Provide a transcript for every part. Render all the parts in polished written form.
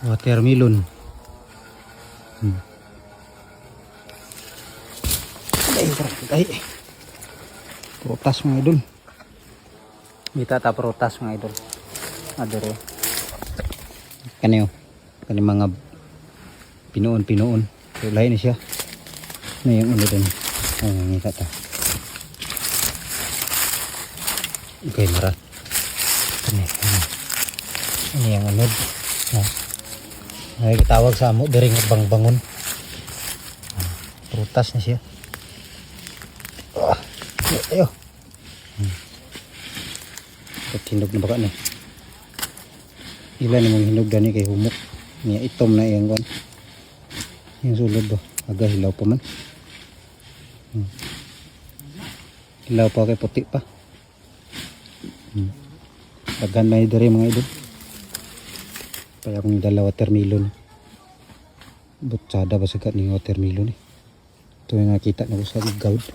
Watermelon. Ay, prutas mga idol. Kita ta prutas mga idol. Adere. Kaniyo. Kani mga pinuon. So, lain siya. Na yung ulo din. Ay, kita ta. Okay, mara. Kani. Ini yang unod. Ay, tawag sa amo diri nga bangbangon. Prutas na siya. Ayo. Hinog na baka ni. Ilan namang hinog gani kay humok. Niya itom na iyang kwan. Yung sulod ba? Aga hilaw pa man. Hilaw pa kay puti pa. Dagan na idari mga idol. Kaya akong dala watermelon. Butsada ba sagat ni watermelon eh. Ito yung nakita na ko sa igawd.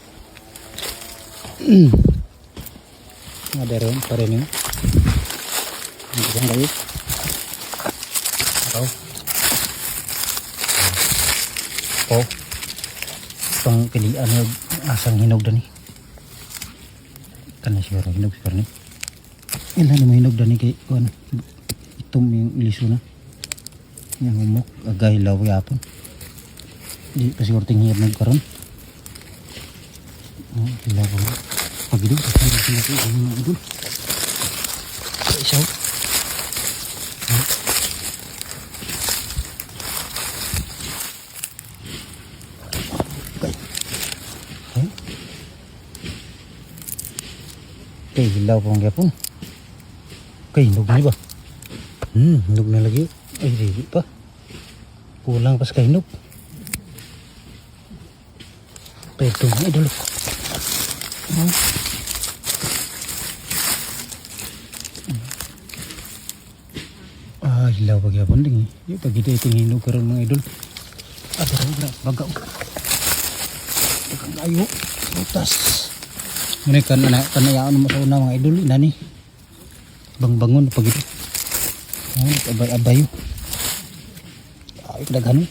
Ada rin pa rin yun. Hindi kong gawin. Ito. Ito. Itong pilihan na asang hinog na ni. Kan na siguro hinog siguro ni. Ilan naman hinog na ni kay kuan. Itom yung liso na. Yung humok. Agay hilaw yapon. Di pa siguro tinghir nagkaroon. Hilaw ko. Pag idol, kasama sila ko yung mga idol. Isaw. Okay, hilaw po ang gapon. Okay, hinog na ba? Hinog na lagi. Ay, hindi pa. Kulang pas ka hinog. Pwede mga idol. Hilaw pagyapon ding yung pagida iting hinog karon mga idol. Adara bagaw tukang ayo utas ngani kan ana kanayaan mo sa una mga idol inani bangbangon pagida abay-abayo ay kadaghan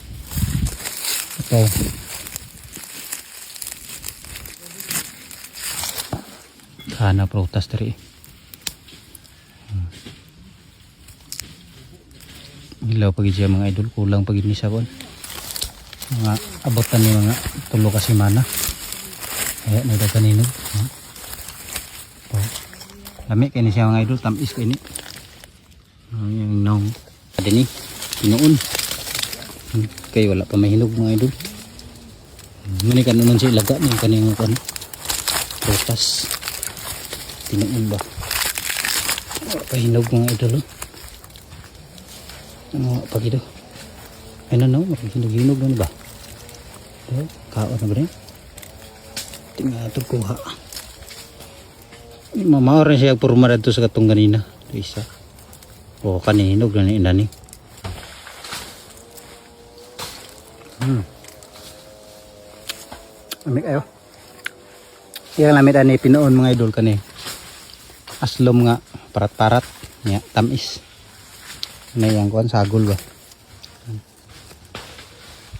ito kana prutas diri. Hilaw pagi siya mga idol, kulang pagi ni sa kon. Mga abotan ni mga 3 ka semana. Kaya nagdagan hinog. Lami kay ni siya mga idol, tamis kay ni. Yung nong adini pinuon. Kay wala pa may hinog mga idol. Mani kanon siya ilaga ni kaning kon. Prutas. Pinuon ba? Wala pa hinog mga idol. Ano pag ito ay na hinog-hinog na ba kaon na ba rin tingnan ito kuha mamahor rin siya purma dito sa katong ganina ito isa o kanihinog na ni inani lamig ayo yung lamig ani pinuon mga idol kani aslom nga parat-parat niya tamis na yang kuan sagol ba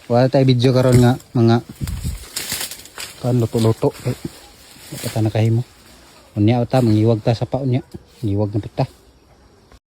wala tayo video karon nga mga kuan luto-luto kay ta nakahimo unya ta mangiwag ta sa paon niya ngiwag na pita